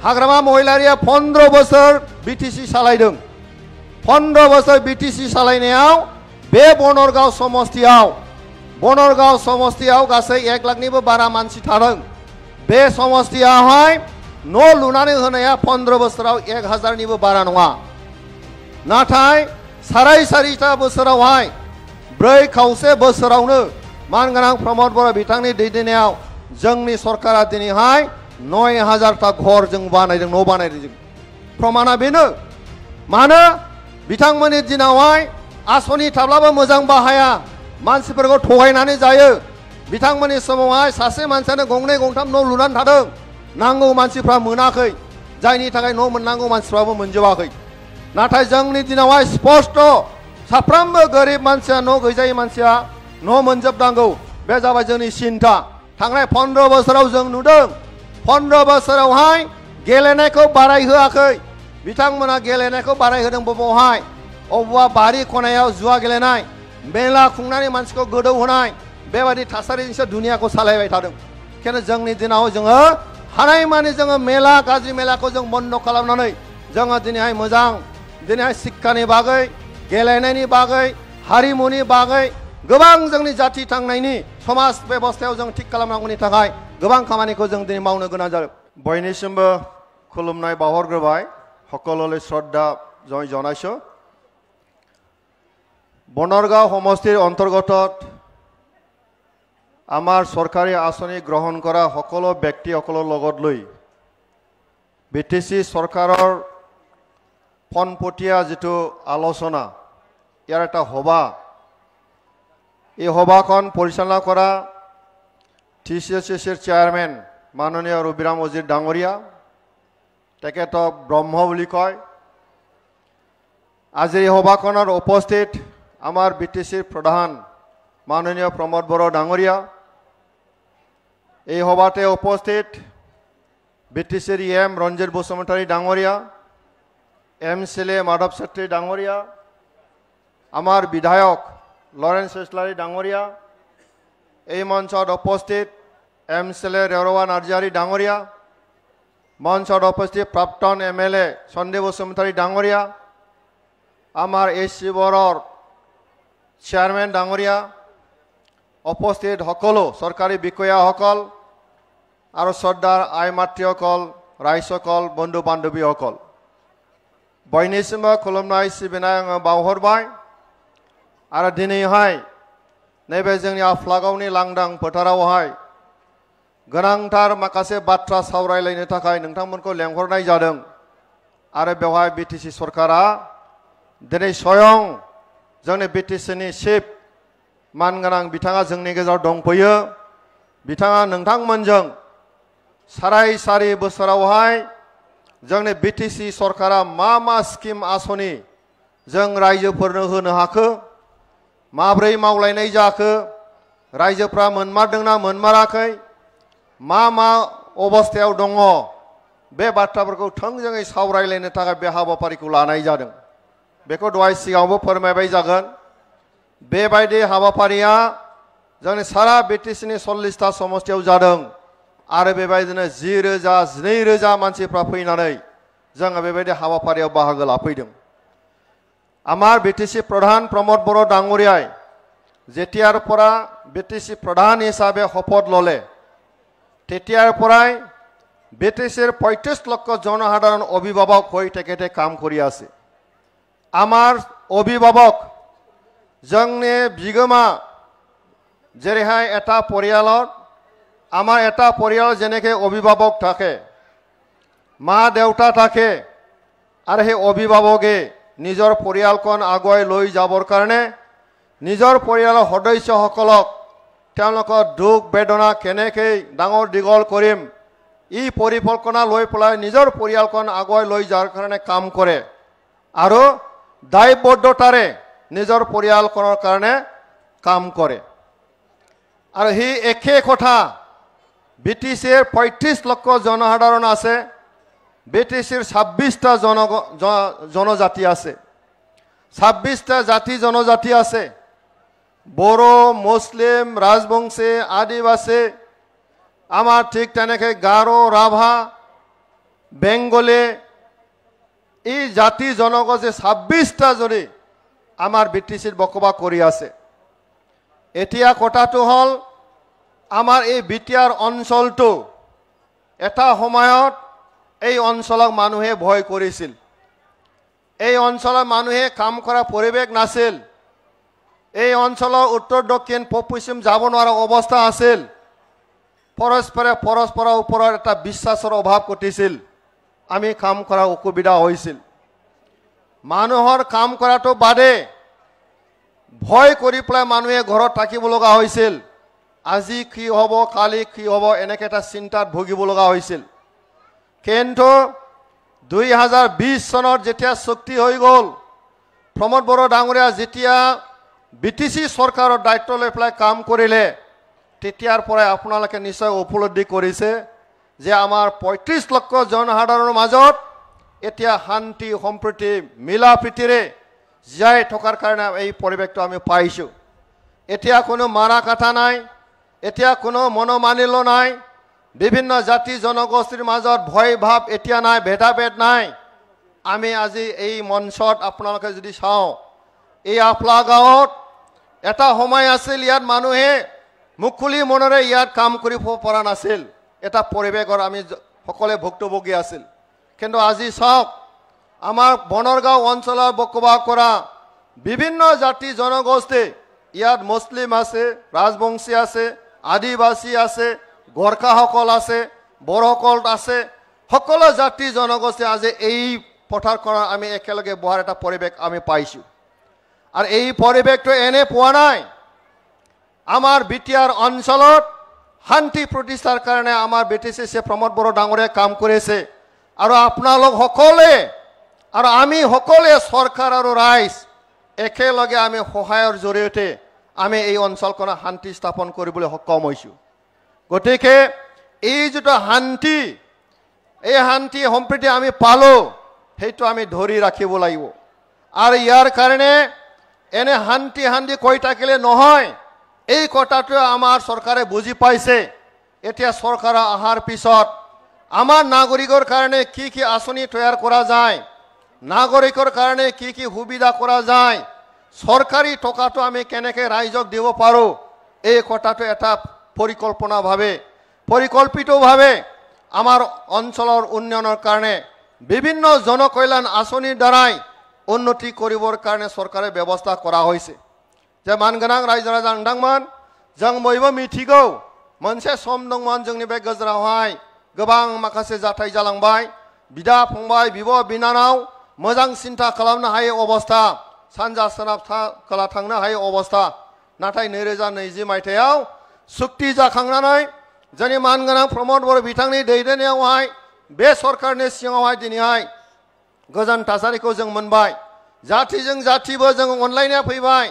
हाग्रामा महिलारिया 15 बोसोर बीटीसी सालायदों 15 बोसोर बीटीसी सालायनायाव बे बनरगाव समस्तियाव गासै 1 लाखनिबो बारा मानसि थादों बे समस्तियावहाय न' लुनानै होनाया 15 बोसोराव 1000निबो बारा नङा नाथाय साराय सारिता बोसोरावहाय 4 खावसे बोसोरावनो मानगोनां प्रमद बर' बिथांनि दैदेननायाव जोंनि सरकारा दिनैहाय 9000टा घर जों बानायदों न' बानायदों जों प्रमाणा बेनो मानो बिथांमोननि दिनावहाय आसनि थाब्लाबो मोजां बाहाया मानसिफोरखौ थगायनानै जायो बिथांमोननि समावहाय सासे मानसियानो गंनै गंथाम न' लुनानै थादों नांगौ मानसिफ्रा मोनाखै जायनि थाखाय न' मोननांगौ मानसिफ्राबो मोनजोबाखै नाथाय जोंनि दिनावहाय स्पष्ट साफ्रोमबो गोरिब मानसिया न' गैजायै मानसिया न' मोनजोबनांगौ बे जाबाय जोंनि सिन्था थांनाय 15 बोसोराव जों नुदों 15 बोसोरावहाय गेलेनायखौ बारायहोआखै बिथांमोना गेलेनायखौ बारायहोदों बबावहाय अबेबा बारि खनायाव जुवा गेलेनाय मेला खुंनानै मानसिखौ गोदौ होनाय बेबायदि थासारिजोंसो दुनियाखौ सालायबाय थादों बेखायनो जोंनि दिनाव जोङो हानायमानि जोङो मेला गाज्रि मेलाखौ जों बन्द खालामनानै जोङो दिनैहाय मोजां दिनैहाय शिक्षानि बागै गेलेनायनि बागै हारिमुनि बागै गोबां जोंनि जाति थांनायनि समाज बेबस्थायाव जों थिक खालामनांगौनि थाखाय गोबां खामानिखौ जों दिनै मावनो गोनां जादों बयनिसिमबो खुलुमनाय बावहरग्रोबाय সকললৈ শ্ৰদ্ধা জনাইছো বনৰগাঁও সমষ্টিৰ অন্তৰ্গতত আমাৰ চৰকাৰী আঁচনি গ্ৰহণ কৰা সকলো ব্যক্তিসকলৰ লগত লৈ বিটিসি চৰকাৰৰ ফনপটীয়া যেটো আলোচনা ইয়াৰ এটা সভা এই সভাখন পৰিচালনা কৰা টিচিএছচিৰ চেয়াৰম্যান মাননীয় ৰবিৰাম অজিৰ ডাঙৰীয়া তেখেতক ব্ৰহ্ম বুলি কয় আজি এই সভাখনৰ উপস্থিত আমাৰ বিটিসিৰ প্ৰধান মাননীয় প্ৰমোদ বড়ো ডাঙৰীয়া এই সভাতে উপস্থিত বিটিসিৰ এম ৰঞ্জিত বসুমতাৰী ডাঙৰীয়া এমসিএলএ মাধৱ ছেত্ৰী ডাঙৰীয়া আমাৰ বিধায়ক লৰেন্স ইছলাৰী ডাঙৰীয়া এই মঞ্চত উপস্থিত এমসিএলএ ৰেৰৱা নাৰ্জাৰী ডাঙৰীয়া মঞ্চত উপস্থিত প্ৰাক্তন এমএলএ সন্দীপ বসুমতাৰী ডাঙৰীয়া আমাৰ এসি বৰৰ চেয়াৰম্যান ডাঙৰীয়া উপস্থিত সকলো চৰকাৰী বিষয়াসকল আৰু শ্ৰদ্ধাৰ আই মাতৃসকল ৰাইজসকল বন্ধু বান্ধৱীসকল বয়নিसिमबो खुलुमनाय सिबिनाय आङो बावहरबाय आरो दिनैहाय नैबे जोंनि आफ्लागावनि लांदां फोथारावहाय गोनांथार माखासे बाथ्रा सावरायलायनो थाखाय नोंथांमोनखौ लेंहरनाय जादों आरो बेवहाय बिटिसि सरकारा दिनै स्वयं जोंनि बिटिसिनि चिफ मानगोनां बिथाङा जोंनि गेजेराव दंफैयो बिथाङा नोंथांमोनजों साराय सारि बोसोरावहाय जोंनि बिटिसि सरकारा मा स्किम आसनि जों रायजोफोरनो होनो हाखो माब्रै मावलायनाय जाखो रायजोफ्रा मोनमारदोंना मोनमाराखै मा अबस्थायाव दङ बे बाथ्राफोरखौ थोंजोङै सावरायलायनो थाखाय बे हाबाफारिखौ लानाय जादों बेखौ दहाय सिगाङावबो फोरमायबाय जागोन बेबायदि हाबाफारिया जोंनि सारा बिटिसिनि 40टा समस्तियाव जादों आरो बेबायदिनो 10,000 12,000 मानसिफ्रा फैनानै जोङो बेबायदि हाबाफारियाव बाहागो लाफैदों আমাৰ বিটিসি প্ৰধান প্ৰমোদ বড়ো ডাঙৰীয়াই যেতিয়াৰ পৰা বিটিসি প্ৰধান হিচাপে শপত ললে তেতিয়াৰ পৰাই বিটিসিৰ 35 লক্ষ জনসাধাৰণ অভিভাৱক হৈ তেখেতে কাম কৰি আছে আমাৰ অভিভাৱক जोंनि बिगोमा जेरैहाय এটা পৰিয়ালত আমাৰ এটা পৰিয়াল যেনেকৈ অভিভাৱক থাকে মা দেউতা থাকে আৰু সেই অভিভাৱকে নিজৰ পৰিয়ালখন আগুৱাই লৈ যাবৰ কাৰণে নিজৰ পৰিয়ালৰ সদস্যসকলক তেওঁলোকৰ দুখ বেদনা কেনেকৈ ডাঙৰ দীঘল কৰিম ই পৰিকল্পনা লৈ পেলাই নিজৰ পৰিয়ালখন আগুৱাই লৈ যোৱাৰ কাৰণে কাম কৰে আৰু দায়বদ্ধতাৰে নিজৰ পৰিয়ালখনৰ কাৰণে কাম কৰে আৰু হি একে কথা বিটিসিৰ 35 লক্ষ জনসাধাৰণ আছে বিটিসিৰ 26টা জনজাতি আছে 26টা জাতি জনজাতি আছে বড়ো মুসলিম ৰাজবংশী আদিবাসী আমাৰ ঠিক তেনেকৈ গাৰো ৰাভা বেঙ্গলে এই জাতি জনগোষ্ঠী 26টা জুৰি আমাৰ BTCৰ বকবাস কৰি আছে। এতিয়া কথাটো হ'ল আমাৰ এই বিটিআৰ অঞ্চলটো এটা সময়ত এই অঞ্চলক মানুহে ভয় কৰিছিল। এই অঞ্চলৰ মানুহে কাম কৰা পৰিৱেশ নাছিল। এই অঞ্চলৰ উত্তৰ দক্ষিণ পূব পশ্চিম যাব নোৱাৰা অৱস্থা আছিল। পৰস্পৰৰ ওপৰত এটা বিশ্বাসৰ অভাৱ ঘটিছিল। আমি কাম কৰা অসুবিধা হৈছিল। মানুহৰ কাম কৰাটো বাদে ভয় কৰি পেলাই মানুহে ঘৰত থাকিব লগা হৈছিল। আজি কি হ'ব, কালি কি হ'ব, এনেকৈ এটা চিন্তাত ভুগিব লগা হৈছিল। কিন্তু 2020 চনত যেতিয়া চুক্তি হৈ গ'ল, প্ৰমোদ বড়ো ডাঙৰীয়া যেতিয়া BTC চৰকাৰৰ দায়িত্ব লৈ পেলাই কাম কৰিলে, তেতিয়াৰ পৰাই আপোনালোকে নিশ্চয় উপলব্ধি কৰিছে যে আমাৰ 35 লক্ষ জনসাধাৰণৰ মাজত এতিয়া শান্তি সম্প্ৰীতি মিলা প্ৰীতিৰে জীয়াই থকাৰ কাৰণে এই পৰিৱেশটো আমি পাইছোঁ। এতিয়া কোনো মাৰা কাটা নাই, এতিয়া কোনো মনোমালিন্য নাই, বিভিন্ন জাতি জনগোষ্ঠীৰ মাজত ভয় ভাৱ এতিয়া নাই, ভেদাভেদ নাই। আমি আজি এই মঞ্চত আপোনালোকে যদি চাওঁ, এই আফলা গাঁৱত এটা সময় আছিল ইয়াত মানুহে মুকলি মনেৰে ইয়াত কাম কৰিব পৰা নাছিল। এটা পৰিৱেশৰ আমি সকলোৱে ভুক্তভোগী আছিল। কিন্তু আজি চাওক, আমাৰ বনৰগাঁও অঞ্চলৰ বসবাস কৰা বিভিন্ন জাতি জনগোষ্ঠী, ইয়াত মুছলিম আছে, ৰাজবংশী আছে, আদিবাসী আছে, গোৰ্খাসকল আছে, বড়োসকল আছে, সকলো জাতি জনগোষ্ঠী আজি এই পথাৰখনত আমি একেলগে বহাৰ এটা পৰিৱেশ আমি পাইছোঁ। আৰু এই পৰিৱেশটো এনে পোৱা নাই। আমাৰ বিটিআৰ অঞ্চলত শান্তি প্ৰতিষ্ঠাৰ কাৰণে আমাৰ BTC প্ৰমোদ বড়ো ডাঙৰীয়াই কাম কৰিছে। আৰু আপোনালোক সকলোৱে আৰু আমি সকলোৱে চৰকাৰ আৰু ৰাইজ একেলগে আমি সহায়ৰ জৰিয়তে আমি এই অঞ্চলখনত শান্তি স্থাপন কৰিবলৈ সক্ষম হৈছোঁ। গতিকে এই যিটো শান্তি, এই শান্তি সম্প্ৰীতি আমি পালোঁ, সেইটো আমি ধৰি ৰাখিব লাগিব। আৰু ইয়াৰ কাৰণে এনে শান্তি শান্তি কৈ থাকিলে নহয়। এই কথাটো আমাৰ চৰকাৰে বুজি পাইছে। এতিয়া চৰকাৰ অহাৰ পিছত আমাৰ নাগৰিকৰ কাৰণে কি কি আঁচনি তৈয়াৰ কৰা যায়, নাগৰিকৰ কাৰণে কি কি সুবিধা কৰা যায়, চৰকাৰী টকাটো আমি কেনেকৈ ৰাইজক দিব পাৰোঁ, এই কথাটো এটা পৰিকল্পিতভাৱে আমাৰ অঞ্চলৰ উন্নয়নৰ কাৰণে বিভিন্ন জনকল্যাণ আঁচনিৰ দ্বাৰাই উন্নতি কৰিবৰ কাৰণে চৰকাৰে ব্যৱস্থা কৰা হৈছে। जे मानगोनां रायजो राजा नोंथांमोन, जों बयबो मिथिगौ मोनसे सम दंमोन जोंनि बे गेजेरावहाय गोबां माखासे जाथाय जालांबाय। बिदा फंबाय, बिब' बिनानाव मोजां सिन्था खालामनो हायै अबस्था, सानजा सोनाब खोला थांनो हायै अबस्था। नाथाय 2020 मायथाइयाव चुक्ति जाखांनानै जोंनि मानगोनां प्रमोद बड़ो बिथांनि दैदेननायावहाय बे सरकारनि सिङावहाय दिनैहाय गोजोन थासारिखौ जों मोनबाय। जातिजों जातिबो जों अनलायनाया फैबाय।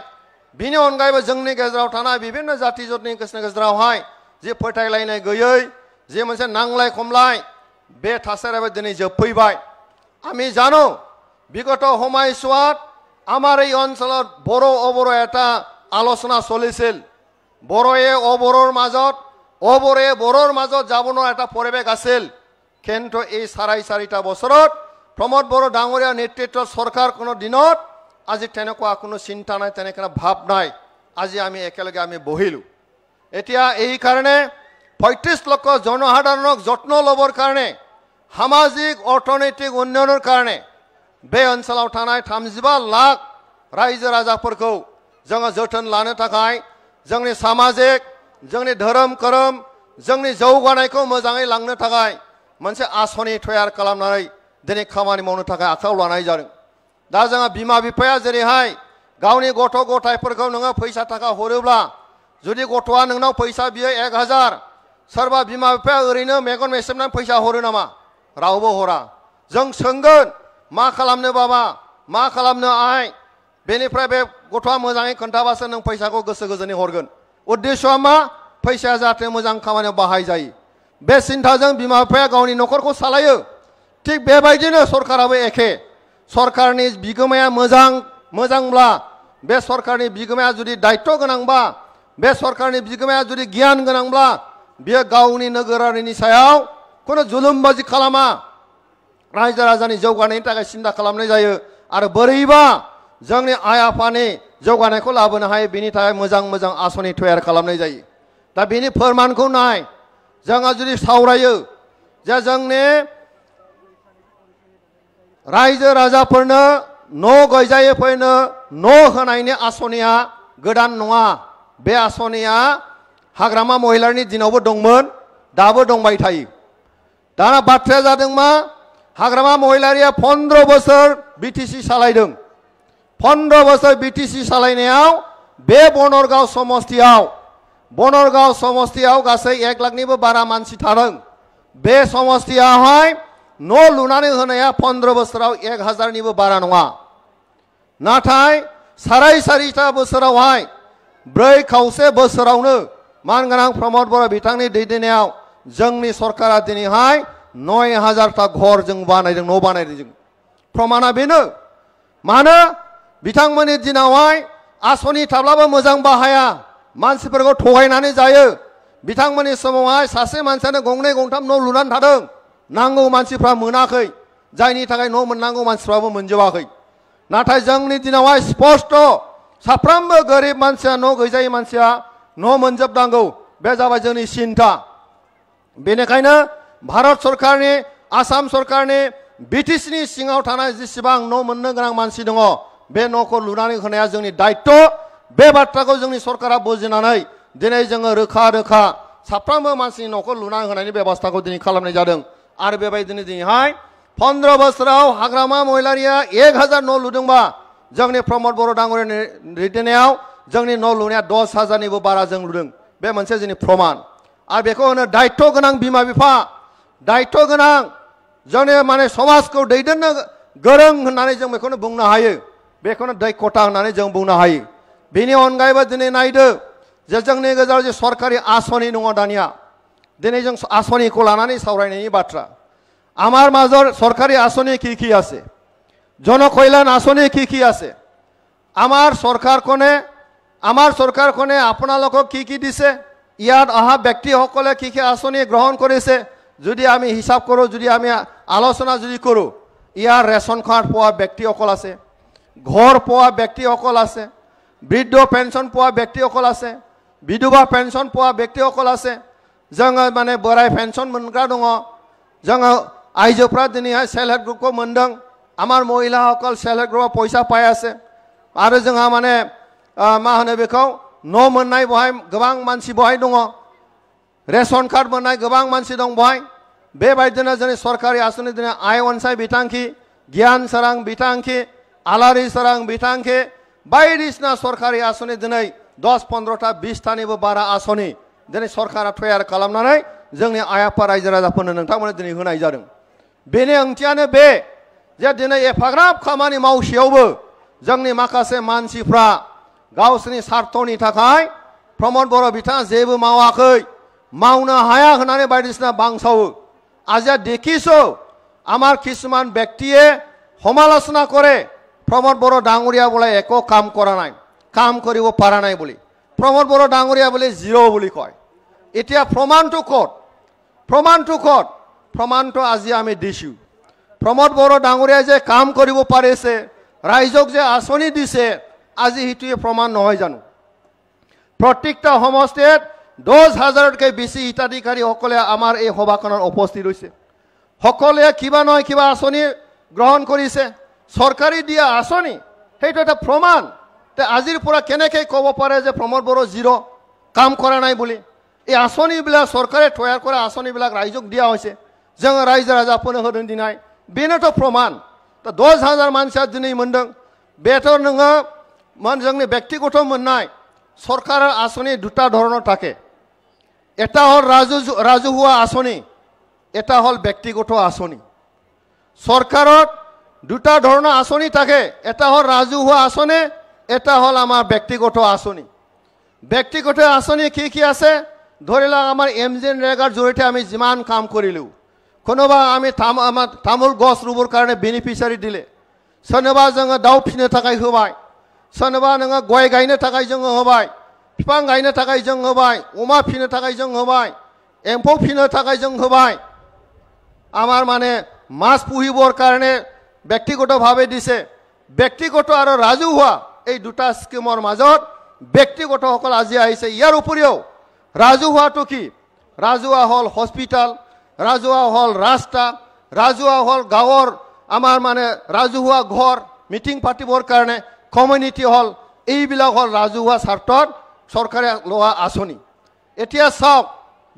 बिनि अनगायैबो जोंनि गेजेराव थानाय विभिन्न जाति जतनि गेजेरावहाय जे फोथायलायनाय गैयै, जे मोनसे नांलाय खमलाय, बे थासारियाबो दिनै जोबफैबाय। আমি জানো বিগত সময়ছোৱাত আমাৰ এই অঞ্চলত বড়ো অবড়ো এটা আলোচনা চলিছিল। বড়োয়ে অবড়োৰ মাজত, অবড়োয়ে বড়োৰ মাজত যাব নোৱাৰা এটা পৰিৱেশ আছিল। কিন্তু এই 4.5 বছৰত প্ৰমোদ বড়ো ডাঙৰীয়া নেতৃত্বত চৰকাৰ কোনো দিনত আজি তেনেকুৱা কোনো চিন্তা নাই, তেনেকুৱা ভাৱ নাই। আজি আমি একেলগে আমি বহিলোঁ। এতিয়া এই কাৰণে 35 লক্ষ জনসাধাৰণক যত্ন ল'বৰ কাৰণে, সামাজিক অৰ্থনৈতিক উন্নয়নৰ কাৰণে बे ओनसोलाव थानाय 35 लाख रायजो राजाफोरखौ जोङो जोथोन लानो थाखाय जोंनि सामाजिक, जोंनि धोरोम करम, जोंनि जौगानायखौ मोजाङै लांनो थाखाय मोनसे आसनि तयार खालामनानै दिनै खामानि मावनो थाखाय आखायाव लानाय जादों। दा जोङो बिमा बिफाया जेरैहाय गावनि गथ' गथायफोरखौ नोङो फैसा थाखा हरोब्ला, जुदि गथ'आ नोंनाव फैसा बियो 1000, सोरबा बिमा बिफाया ओरैनो मेगन मेसेबनानै फैसा हरो नामा? रावबो हरा। जों सोंगोन, मा खालामनो बाबा, मा खालामनो आइ? बेनिफ्राय बे गथ'आ मोजाङै खोन्थाबासो नों फैसाखौ गोसो गोजोनै हरगोन। उद्देश्यआ मा? फैसाया जाहाथे मोजां खामानियाव बाहाय जायो। बे सिन्थाजों बिमा बिफाया गावनि न'खरखौ सालायो। थिग बेबायदिनो सरकाराबो एखे। सरकारनि बिगोमाया मोजांब्ला, बे सरकारनि बिगोमाया जुदि दायित्व गोनांबा, बे सरकारनि बिगोमाया जुदि गियान गोनांब्ला, बियो गावनि नोगोरारिनि सायाव कुनु जुलुमबाजि खालामा। रायजो राजानि जौगानायनि थाखाय सिन्था खालामनाय जायो आरो बोरैबा जोंनि आइ आफानि जौगानायखौ लाबोनो हायो बेनि थाखाय मोजां मोजां आसनि तयार खालामनाय जायो। दा बेनि फोरमानखौ नाय जोंहा जुदि सावरायो जे जोंनि रायजो राजाफोरनो न' गैजायैफोरनो न' होनायनि आसनिया गोदान नङा। बे आसनिया हाग्रामा महिलारनि दिनावबो दंमोन दाबो दंबाय थायो। दाना बाथ्राया जादों मा हाग्रामा महिलारिया 15 बोसोर बिटिसि सालायदों। 15 बोसोर बिटिसि सालायनायाव बे बनरगाव समस्तियाव गासै 1 लाखनिबो बारा मानसि थादों। बे समस्तियावहाय न' लुनानै होनाया 15 बोसोराव 1000निबो बारा नङा। नाथाय साराय 4 बोसोरावहाय 4.5 बोसोरावनो मानगोनां प्रमद बर' बिथांनि दैदेननायाव जोंनि सरकारा दिनैहाय 9000 घर जों बानायदों, न' बानायदों जों। प्रमाणा बेनो मानो बिथांमोननि दिनावहाय आसनि थाब्लाबो मोजां बाहाया, मानसिफोरखौ थगायनानै जायो। बिथांमोननि समावहाय सासे मानसियानो गंनै गंथाम न' लुनानै थादों, नांगौ मानसिफ्रा मोनाखै, जायनि थाखाय न' मोननांगौ मानसिफ्राबो मोनजोबाखै। नाथाय जोंनि दिनावहाय स्पष्ट साफ्रोमबो गोरिब मानसिया न' गैजायै मानसिया न' मोनजोबनांगौ, बे जाबाय जोंनि सिन्था। बेनिखायनो भारत सरकारनि आसाम सरकारनि बिटिसिनि सिङाव थानाय जेसेबां न' मोननो गोनां मानसि दङ बे न'खौ लुनानै होनाया जोंनि दायित्व। बे बाथ्राखौ जोंनि सरकारा बुजिनानै दिनै जोङो रोखा रोखा साफ्रोमबो मानसिनि न'खौ लुनानै होनायनि बेबस्थाखौ दिनै खालामनाय जादों। आरो बेबायदिनो दिनैहाय 15 बोसोराव हाग्रामा महिलारिया 1000 न' लुदोंबा जोंनि प्रमद बर' डांगरियानि दैदेननायाव जोंनि न' लुनाया 10,000निबो बारा जों लुदों। बे मोनसे जोंनि प्रमाण। आरो बेखौ होनो दायित्व गोनां बिमा बिफा, दायित्व गोनां जोंनि माने समाजखौ दैदेननो गोरों होननानै जों बेखौनो बुंनो हायो। बेखौनो दैखथा होननानै जों बुंनो हायो। बेनि अनगायैबो दिनै नायदो जे जोंनि गेजेराव जे सरकारि आसनि दङ दानिया, दिनै जों आसनिखौ लानानै सावरायनायनि बाथ्रा। আমার মাজৰ সরকারি আসনি কি আছে, জনকল্যাণ আসনি কি আছে, আমার সরকারখনে আপোনালোকক কি দিছে, ইয়াত অহা ব্যক্তিসকলে কি আসনি গ্রহণ করেছে যদি আমি হিসাব কৰোঁ, যদি আমি আলোচনা যদি কৰোঁ, ইয়াৰ ৰেচন কাৰ্ড পোৱা ব্যক্তিসকল আছে, ঘৰ পোৱা ব্যক্তিসকল আছে, বৃদ্ধ পেঞ্চন পোৱা ব্যক্তিসকল আছে, বিধৱা পেঞ্চন পোৱা ব্যক্তিসকল আছে, जोङो माने बोराय पेन्सन मोनग्रा दङ, जोङो आइजोफ्रा दिनैहाय सेल्फ हेल्प ग्रुपखौ मोनदों, आमार महिलाসকল सेल्फ हेल्प ग्रुपआव फैसा पाइ আছে। आरो जोंहा माने मा होनो बेखौ न' मोननाय बहाय गोबां मानसि बहाय दङ, रेशन कार्ड मोननाय गोबां मानसि दं बहाय। बेबायदिनो जोंनि सरकारि आसनि दिनै आइ अनसाय बिथांखि, गियान सोरां बिथांखि, आलारि सोरां बिथांखि बायदिसिना सरकारि आसनि दिनै 10-15टा 20टानिबो बारा आसनि दिनै सरकारा तयार खालामनानै जोंनि आइ आफा रायजो राजाफोरनो नोंथांमोननो दिनै होनाय जादों। बेनि ओंथियानो बे जे दिनै एफाग्राब खामानि मावसेयावबो जोंनि माखासे मानसिफ्रा गावसोरनि स्वार्थनि थाखाय प्रमद बर' बिथाङा जेबो मावाखै, मावनो हाया होननानै बायदिसिना बांसावो। आज দেখিছো আমার কিছুমান ব্যক্তিয়ে সমালোচনা করে প্রমদ বড় ডাঙরিয়া বলে একো কাম করা নাই, কাম কৰিব পাৰা নাই বলি, প্রমদ বড় ডাঙরিয়া বলে জিরো বলি কয়। এতিয়া প্রমাণটো কত, প্রমাণটো আজি আমি দিছো। প্রমদ বড় ডাঙরিয়া যে কাম কৰিব পাৰিছে, ৰাইজক যে আঁচনি দিছে, আজি হিতুৱে প্ৰমাণ নহয় জানো? প্ৰত্যেকটা সমষ্টিত 10,000তকৈ বেছি হিতাধিকাৰীসকলে আমাৰ এই সভাখনত উপস্থিত হৈছে। সকলোৱে কিবা নহয় কিবা আঁচনি গ্ৰহণ কৰিছে, চৰকাৰী দিয়া আঁচনি, সেইটো এটা প্ৰমাণ। আজিৰ পৰা কেনেকৈ ক'ব পাৰে যে প্ৰমদ বড়ো জিৰ' কাম কৰা নাই বুলি? এই আঁচনিবিলাক চৰকাৰে তৈয়াৰ কৰা আঁচনিবিলাক ৰাইজক দিয়া হৈছে, जोङो रायजो राजाफोरनो होदों दिनै, बेनोथ' प्रमाण। 10,000 मानसिया दिनै मोनदों, बेथ' नोङो जोंनि ব্যক্তিগত मोननाय सरकारा आँचनि দুটা ধৰণৰ থাকে, এটা হ'ল ৰাজহুৱা আঁচনি, এটা হ'ল ব্যক্তিগত আঁচনি। চৰকাৰত দুটা ধৰণৰ আঁচনি থাকে, এটা হ'ল ৰাজহুৱা আঁচনি, এটা হ'ল আমাৰ ব্যক্তিগত আঁচনি। ব্যক্তিগত আঁচনি কি আছে? ধৰি লওক আমাৰ MGNৰেগাৰ জৰিয়তে আমি যিমান কাম কৰিলোঁ, কোনোবা আমি তামোল গছ ৰুবৰ কাৰণে বেনিফিচিয়াৰি দিলে, सोरनोबा जोङो दाउ फिनो थाखाय होबाय, सोरनोबा नोङो गय गायनो थाखाय जोङो होबाय, बिफां गायनो थाखाय जों होबाय, अमा फिनो थाखाय जों होबाय, एम्फौ फिनो थाखाय जों होबाय, आमार माने মাছ পুহিবৰ কাৰণে ব্যক্তিগতভাৱে দিছে ব্যক্তিগত আৰু ৰাজহুৱা এই দুটা স্কিমৰ মাজত ব্যক্তিগতসকল আজি আহিছে ইয়াৰ উপৰিও ৰাজহুৱাটো কি ৰাজহুৱা হল হস্পিটাল ৰাজহুৱা হল ৰাস্তা ৰাজহুৱা হল গাঁৱৰ আমাৰ মানে ৰাজহুৱা ঘৰ মিটিং পাতিবৰ কাৰণে কমিউনিটি হল এইবিলাক হল ৰাজহুৱা স্বাৰ্থত চৰকাৰে লোৱা আঁচনি এতিয়া চাওক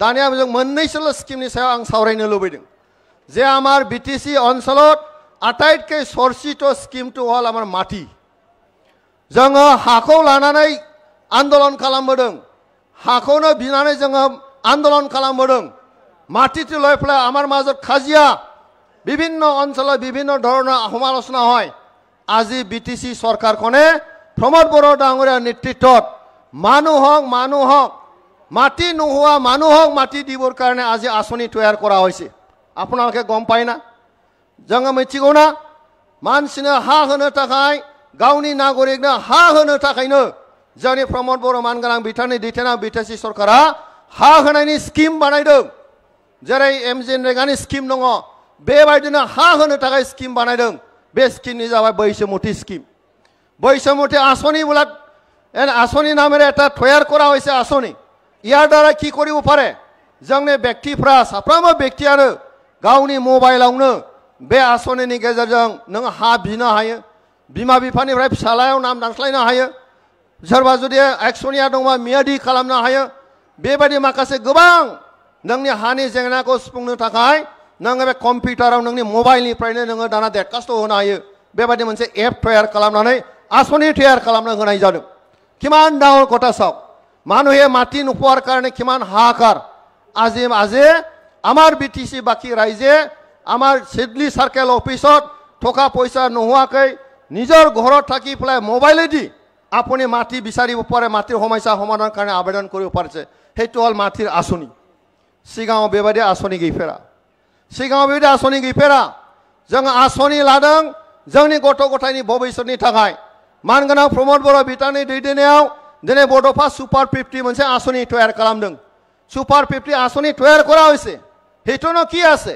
দানিয়া মোন্নैसोल स्किमनि सायाव आं सावरायनो लुबैदों जे आमार बिटिसि अञ्चলত आटाइतकै चर्चित स्किमটো हल आमार माटी जोङो हाखौ लानानै आन्दोलन खालामबोदों हाखौनो बिनानै जोङो आन्दोलन खालामबोदों माटिটো লৈ পেলাই আমাৰ মাজত খাজিয়া বিভিন্ন অঞ্চলত বিভিন্ন ধৰণৰ সমালোচনা হয় আজি বিটিসি চৰকাৰখনে প্ৰমোদ বড়ো ডাঙৰীয়াৰ নেতৃত্বত মানুহক মাটি নোহোৱা মানুহক মাটি দিবৰ কাৰণে আজি আঁচনি তৈয়াৰ কৰা হৈছে আপোনালোকে গম পায় না जोङो मिथिगौ ना मानसिनो हा होनो थाखाय गावनि नागरिकनो हा होनो थाखायनो जोंनि प्रमोद बर' मानगोनां बिथांनि दैथायनाय बिटिसि सरकारा हा होनायनि स्किम बानायदों जेरै एमजिनरेगानि स्किम दङ बेबायदिनो हा होनो थाखाय स्किम बानायदों बे स्किमनि जाबाय बैसोमुथि स्किम बैसोमुथि आঁচনি বোলা आঁচনি नामेৰে এটা তৈয়াৰ কৰা হৈছে आঁচনি ইয়াৰ দ্বাৰা কি কৰিব পাৰে जोंनि ব্যক্তিफ्रा साफ्रोमबो ব্যক্তিयानो गावनि मबाइलावनो बे आँसनिनि गेजेरजों नों हा बिनो हायो बिमा बिफानिफ्राय फिसालायाव नाम दानस्लायनो हायो सोरबा जुदि एक्सनिया दंबा मियादि खालामनो हायो बेबायदि माखासे गोबां नोंनि हानि जेंनाखौ सुफुंनो थाखाय नोङो बे कम्पिउटाराव नोंनि मबाइलनिफ्रायनो नोङो दाना दरखास्त होनो हायो बेबायदि मोनसे एप तैयार खालामनानै आँसनि तैयार खालामनो होनाय जादों किमान डाঙৰ কথা চাওক মানুহে মাটি নোপোৱাৰ কাৰণে কিমান হাহাকাৰ আজি আমাৰ বিটিসি বাকী ৰাইজে আমাৰ সিডলি সাৰ্কেল অফিসত টকা পইচা নোহোৱাকৈ নিজৰ ঘৰত থাকি পেলাই মোবাইলেদি আপুনি মাটি বিচাৰিব পাৰে মাটিৰ সমস্যা সমাধানৰ কাৰণে আবেদন কৰিব পাৰিছে সেইটো হল মাটিৰ আঁচনি सिगाङाव बेबायदि आँसनि गैफेरा सिगाङाव बेबायदि आँसनि गैफेरा जों आँसनि लादों जोंनि गथ' गथायनि भबिष्यतनि थाखाय मानगोनां प्रमोद बर' बिथांनि दैदेननायाव दिनै बड'फा सुपार 50 मोनसे आँसनि तैयार खालामदों सुपार 50 आँसनि तैयार কৰা হৈছে সেইটোনো কি আছে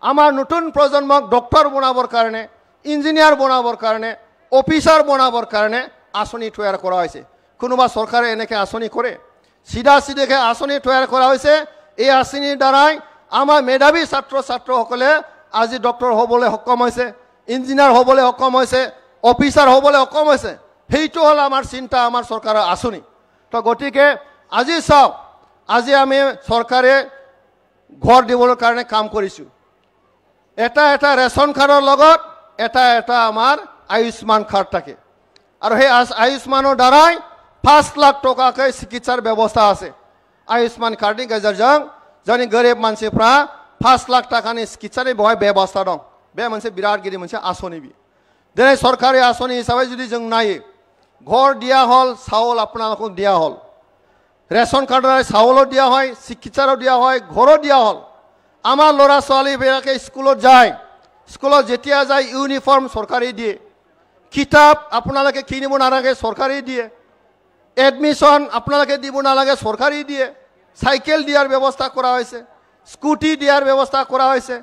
আমাৰ নতুন প্ৰজন্মক ডক্টৰ বনাবৰ কাৰণে ইঞ্জিনিয়াৰ বনাবৰ কাৰণে অফিচাৰ বনাবৰ কাৰণে আঁচনি তৈয়াৰ কৰা হৈছে কোনোবা চৰকাৰে এনেকৈ আঁচনি কৰে সিধাকে আঁচনি তৈয়াৰ কৰা হৈছে এই আঁচনিৰ দ্বাৰাই আমাৰ মেধাৱী ছাত্ৰ ছাত্ৰীসকলে আজি ডক্টৰ হ'বলৈ সক্ষম হৈছে ইঞ্জিনিয়াৰ হ'বলৈ সক্ষম হৈছে অফিচাৰ হ'বলৈ সক্ষম হৈছে সেইটো হল আমাৰ চিন্তা আমাৰ চৰকাৰৰ আঁচনি তো গতিকে আজি চাওক আজি আমি চৰকাৰে ঘৰ দিবৰ কাৰণে কাম কৰিছো এটা ৰেশন কাৰ্ডৰ লগত এটা আমাৰ আয়ুষ্মান কাৰ্ড থাকে আৰু সেই আয়ুষ্মানৰ দ্বাৰাই 5 লাখ টকাকৈ চিকিৎসাৰ ব্যৱস্থা আছে आयुष्मान कार्डनि गेजेरजों जोंनि गोरिब मानसिफ्रा 5 लाख टाकानि चिकित्सानि बेवहाय बेबस्था दं बे मोनसे बिराद गिदिर मोनसे आँसनि बि दिनै सरकारि आँसनि हिसाबै जुदि जों नायो घर দিয়া হল চাউল আপোনালোকক দিয়া হল ৰেশন কাৰ্ডৰ চাউলো দিয়া হয় চিকিৎসাৰো দিয়া হয় ঘৰো দিয়া হল আমাৰ ল'ৰা ছোৱালীবিলাকে স্কুলত যায় স্কুলত যেতিয়া যায় ইউনিফৰ্ম চৰকাৰে দিয়ে কিতাপ আপোনালোকে কিনিব নালাগে চৰকাৰে দিয়ে এডমিশন আপোনালোকে দিব নালাগে চৰকাৰে দিয়ে সাইকেল দিয়াৰ ব্যৱস্থা কৰা হৈছে স্কুটি দিয়াৰ ব্যৱস্থা কৰা হৈছে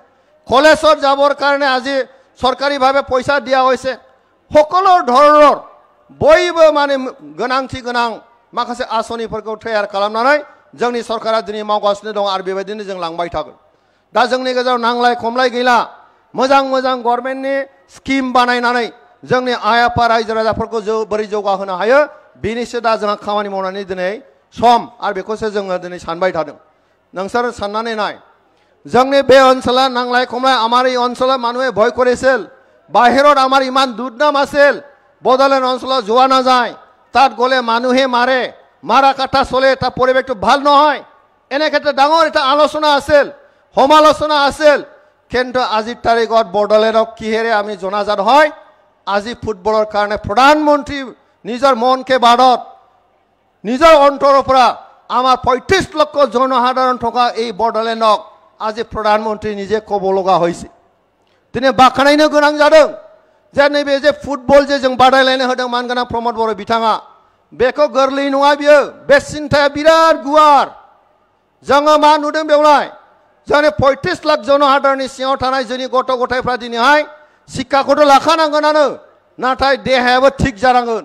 কলেজত যাবৰ কাৰণে আজি চৰকাৰীভাৱে পইচা দিয়া হৈছে সকলো ধৰণৰ বয়বো মানে गोनांथि गोनां माखासे आँसनिफोरखौ तैयार खालामनानै जोंनि सरकारा दिनै मावगासिनो दं आरो बेबायदिनो जों लांबाय थागोन दा जोंनि गेजेराव नांलाय खमलाय गैला मोजां गभर्नमेन्टनि स्किम बानायनानै जोंनि आइ आफा रायजो राजाफोरखौ बोरै जौगाहोनो हायो बेनिसो दा जोंहा खामानि मावनानै दिनै सम आरो बेखौसो जोङो दिनै सानबाय थादों नोंसोर साननानै नाय जोंनि बे ओनसोला नांलाय खमलाय আমাৰ এই অঞ্চলত মানুহে ভয় কৰিছিল বাহিৰত আমাৰ ইমান দুৰ্নাম আছিল বদলেণ্ড অঞ্চলত যোৱা নাযায় তাত গ'লে মানুহে মাৰে মাৰা কাটা চলে তাৰ পৰিৱেশটো ভাল নহয় এনেকৈ এটা ডাঙৰ এটা আলোচনা আছিল সমালোচনা আছিল কিন্তু আজিৰ তাৰিখত বদলেণ্ডক কিহেৰে আমি জনাজাত হয় আজি ফুটবলৰ কাৰণে প্ৰধানমন্ত্ৰী নিজৰ মনকে বাদত নিজৰ অন্তৰৰ পৰা আমাৰ 35 লক্ষ জনসাধাৰণ থকা এই বদলেণ্ডক আজি প্ৰধানমন্ত্ৰী নিজে ক'ব লগা হৈছে তিনি বাখনাयनो गोनां जादों जे नैबे जे फुटबल जे जों बादायलायनाय होदों मानगोनां प्रमोद बर' बिथाङा बेखौ गोरलै नङा बियो बे सिन्थाया बिराद गुवार जोङो मा नुदों बेवहाय जोंनि 35 लाख जनहादरनि सिङाव थानाय जोंनि गथ' गथायफ्रा दिनैहाय शिक्षाखौथ' लाखानांगोनानो नाथाय देहायाबो थिग जानांगोन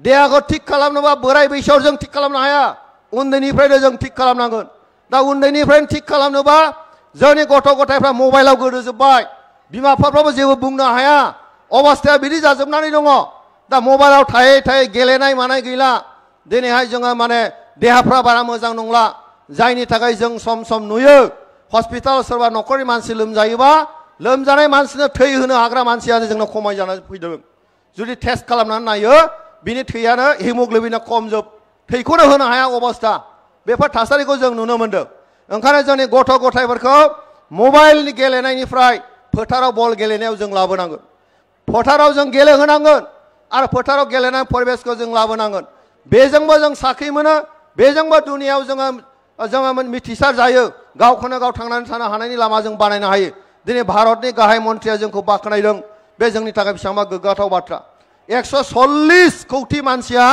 देहाखौ थिग खालामनोबा बोराय बैसोआव जों थिग खालामनो हाया उन्दैनिफ्रायनो जों थिग खालामनांगोन दा उन्दैनिफ्रायनो थिग खालामनोबा जोंनि गथ' गथायफ्रा मबाइलाव गोदोजोब्बाय बिमा बिफाफ्राबो जेबो बुंनो हाया अबस्थाया बिदि जाजोबनानै दङ दा मबाइलाव थायै थायै गेलेनाय मानाय गैला दिनैहाय जोङो माने देहाफ्रा बारा मोजां नंला जायनि थाखाय जों सम सम नुयो हस्पिटाल सोरबा न'खरनि मानसि लोमजायोबा लोमजानाय मानसिनो थै होनो हाग्रा मानसियानो जोंनाव खमाय जानानै फैदों जुदि टेस्ट खालामनानै नायो बिनि थैयानो हिमोग्ल'बिना खम जोब थैखौनो होनो हाया अबस्था बेफोर थासारिखौ जों नुनो मोनदों ओंखायनो जोंनि गथ' गथायफोरखौ मबाइलनि गेलेनायनिफ्राय फोथाराव बल गेलेनायाव जों लाबोनांगोन फोथाराव जों गेलेहोनांगोन आरो फोथाराव गेलेनाय परिबेसखौ जों लाबोनांगोन बेजोंबो जों साख्रि मोनो बेजोंबो दुनियाव जोङो मिथिसार जायो गावखौनो गाव थांनानै थानो हानायनि लामा जों बानायनो हायो दिनै भारतनि गाहाय मन्थ्रिया जोंखौ बाख्नायदों बे जोंनि थाखाय बेसेबांबा गोग्गाथाव बाथ्रा 140 कौटि मानसिया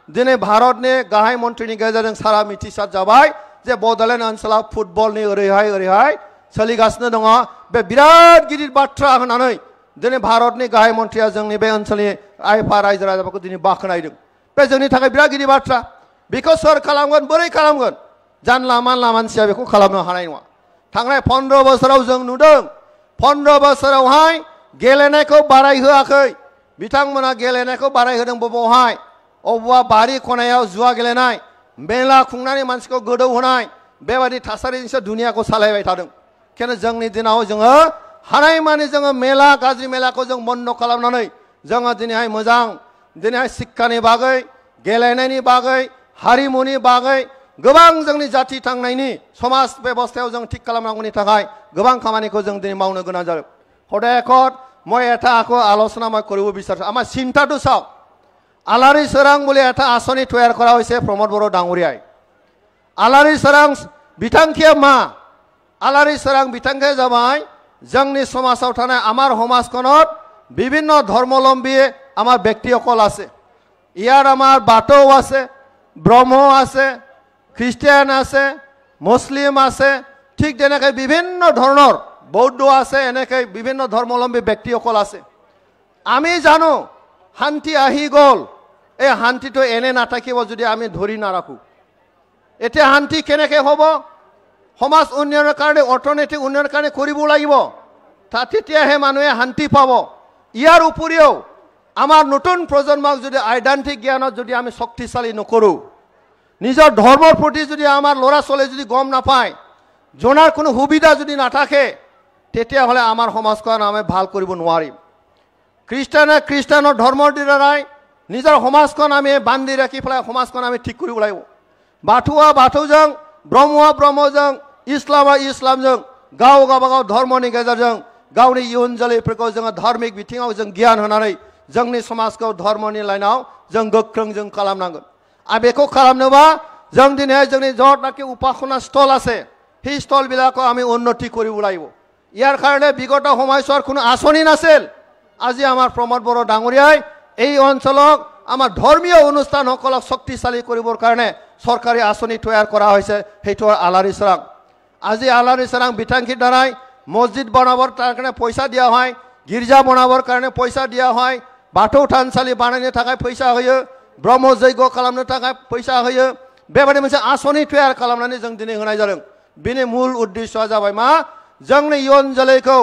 दिनै भारतनि गाहाय मन्थ्रिनि गेजेरजों सारा मिथिसार जाबाय जे बड'लेण्ड ओनसोलाव फुटबलनि ओरैहाय सोलिगासिनो दङ बे बिराद गिदिर बाथ्रा होननानै दिनै भारतनि गाहाय मन्थ्रिया जोंनि बे ओनसोलनि आइफा रायजो राजाफोरखौ दिनै बाख्नायदों बे जोंनि थाखाय बिराद गिदिर बाथ्रा बेखौ सोर खालामगोन बोरै खालामगोन जानला मानला मानसिया बेखौ खालामनो हानाय नङा थांनाय 15 बोसोराव जों नुदों 15 बोसोरावहाय गेलेनायखौ बारायहोआखै बिथांमोना गेलेनायखौ बारायहोदों बबावहाय अबेबा बारि खनायाव जुवा गेलेनाय मेला खुंनानै मानसिखौ गोदौ होनाय बेबायदि थासारिजोंसो दुनियाखौ सालायबाय थादों खिन्थु जोंनि दिनाव जोङो हानायमानि जोङो मेला गाज्रि मेलाखौ जों बन्द खालामनानै जोङो दिनैहाय मोजां दिनैहाय शिक्षानि बागै गेलेनायनि बागै हारिमुनि बागै गोबां जोंनि जाति थांनायनि समाज बेबस्थायाव जों ঠিক खालामनांगौनि थाखाय गोबां খামানিকো जों দিনে মাউনো গোনা যাবে হঠাৎ মই এটা আকো আলোচনা মই কৰিব বিচাৰিছো আমাৰ চিন্তাটো চাও আলাৰি সৰাং বুলি এটা আঁচনি তৈয়াৰ কৰা হৈছে প্ৰমোদ বড়ো ডাঙৰীয়াই আলাৰি সৰাং বিতাংখিয়া মা আলাৰি সৰাং বিতাংখে যাবাই जोंनि समाजाव थानाय আমাৰ সমাজখনত বিভিন্ন ধৰ্মাৱলম্বী আমাৰ ব্যক্তিসকল আছে ইয়াৰ আমাৰ বাটো আছে ব্ৰহ্ম আছে খ্ৰীষ্টিয়ান আছে মুছলিম আছে ঠিক তেনেকৈ বিভিন্ন ধৰণৰ বৌদ্ধ আছে এনেকৈ বিভিন্ন ধৰ্মাৱলম্বী ব্যক্তিসকল আছে আমি জানো শান্তি আহি গ'ল এই শান্তিটো এনে নাথাকিব যদি আমি ধৰি নাৰাখো এতিয়া শান্তি কেনেকৈ হ'ব সমাজ উন্নয়নৰ কাৰণে অৰ্থনৈতিক উন্নয়নৰ কাৰণে কৰিব লাগিব তেতিয়াহে মানুহে শান্তি পাব ইয়াৰ উপৰিও আমাৰ নতুন প্ৰজন্মক যদি আইডেন্টিটি জ্ঞানত যদি আমি শক্তিশালী নকৰোঁ নিজৰ ধৰ্মৰ প্ৰতি যদি আমাৰ ল'ৰা ছোৱালী যদি গম নাপায় জনাৰ কোনো সুবিধা যদি নাথাকে তেতিয়াহ'লে আমাৰ সমাজখন আমি ভাল কৰিব নোৱাৰিম খ্ৰীষ্টানৰ ধৰ্মৰ দ্বাৰাই নিজৰ সমাজখন আমি বান্ধি ৰাখি পেলাই সমাজখন আমি ঠিক কৰিব লাগিব বাথৌৱা বাথৌজों ব্ৰহ্মৱা ব্ৰহ্মजों ইছলামা ইছলামजों गाव गावबागाव धर्मनि गेजेरजों गावनि इयुन जोलैफोरखौ जोङो धार्मिक बिथिङाव जों गियान होनानै जोंनि समाजखौ धर्मनि लाइनाव जों गोख्रों जों खालामनांगोन आरो बेखौ खालामनोबा जों दिनै जोंनि जतनाखि उपासना स्थल আছে সেই স্থলবিলাকো আমি উন্নতি কৰিব লাগিব ইয়াৰ কাৰণে বিগত সময়ছোৱাৰ কোনো আঁচনি নাছিল আজি আমাৰ প্ৰমোদ বড়ো ডাঙৰীয়াই এই অঞ্চলক আমাৰ ধৰ্মীয় অনুষ্ঠানসকলক শক্তিশালী কৰিবৰ কাৰণে চৰকাৰী আঁচনি তৈয়াৰ কৰা হৈছে সেইটো আলাৰি সৰাং আজি আলাৰি সৰাং বিতাংখিৰ দ্বাৰাই মছজিদ বনাবৰ কাৰণে পইচা দিয়া হয় গিৰ্জা বনাবৰ কাৰণে পইচা দিয়া হয় বাথৌ থানসালি বানাयनो थाखाय পইচা होयो ब्रह्म जैग खालामनो थाखाय फैसा होयो बेबायदि मोनसे आसनि तैयार खालामनानै जों दिनै होनाय जादों बेनि मूल उद्देश्यआ जाबाय मा जोंनि इयुन जोलैखौ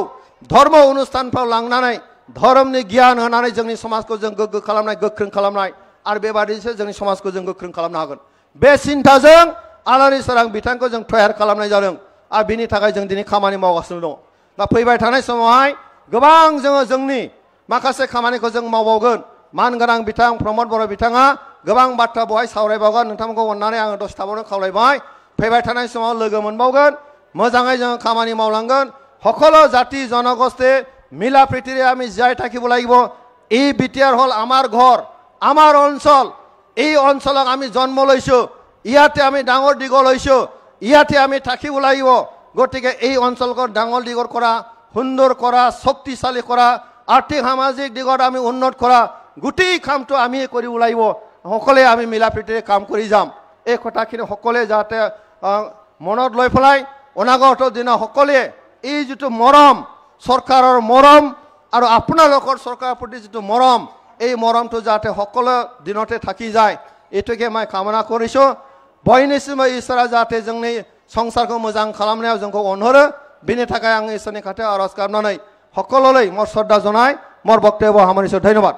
धर्म अनुष्ठानफ्राव लांनानै धर्मनि गियान होनानै जोंनि समाजखौ जों गोग्गो खालामनाय गोख्रों खालामनाय आरो बेबायदिसो जोंनि समाजखौ जों गोख्रों खालामनो हागोन बे सिन्ताजों आलारि सरां बिथांखौ जों तैयार खालामनाय जादों आरो बिनि थाखाय जों दिनै खामानि मावगासिनो दङ दा फैबाय थानाय समावहाय गोबां जोङो जोंनि माखासे खामानिखौ जों मावबावगोन मानगोनां बिथां प्रमोद बड़ो बिथाङा गोबां बाथ्रा बहाय सावरायबावगोन नोंथांमोनखौ अननानै आङो दसे थाबावनो खावलायबाय फैबाय थानाय समाव लोगो मोनबावगोन मोजाङै जों खामानि मावलांगोन সকলো জাতি জনগোষ্ঠী মিলা প্ৰীতিৰে আমি জীয়াই থাকিব লাগিব এই বিটিআৰ হল আমাৰ ঘৰ আমাৰ অঞ্চল এই অঞ্চলক আমি জন্ম লৈছো ইয়াতে আমি ডাঙৰ দীঘল হৈছো ইয়াতে আমি থাকিব লাগিব গতিকে এই অঞ্চলক ডাঙৰ দীঘল কৰা সুন্দৰ কৰা শক্তিশালী কৰা আৰ্থিক সামাজিক দিশত আমি উন্নত কৰা গোটেই কামটো আমি কৰিব লাগিব সকলোৱে আমি মিলা প্ৰীতিৰে কাম কৰি যাম এই কথাখিনি সকলোৱে যাতে মনত লৈ পেলাই অনাগত দিনা সকলে এই যিটো মৰম চৰকাৰৰ মৰম আৰু আপোনালোকৰ চৰকাৰৰ প্ৰতি যিটো মৰম এই মৰমটো যাতে সকলো দিনতে থাকি যায় এইটোকে মই কামনা কৰিছোঁ बयनिसिमबो इसोरा जाहाथे जोंनि संसारखौ मोजां खालामनायाव जोंखौ अनहरो बेनि थाखाय आं इसोरनि खाथियाव आरज गाबनानै সকলোলৈ মোৰ শ্ৰদ্ধা জনাই মোৰ বক্তব্য সামৰিছোঁ। ধন্যবাদ।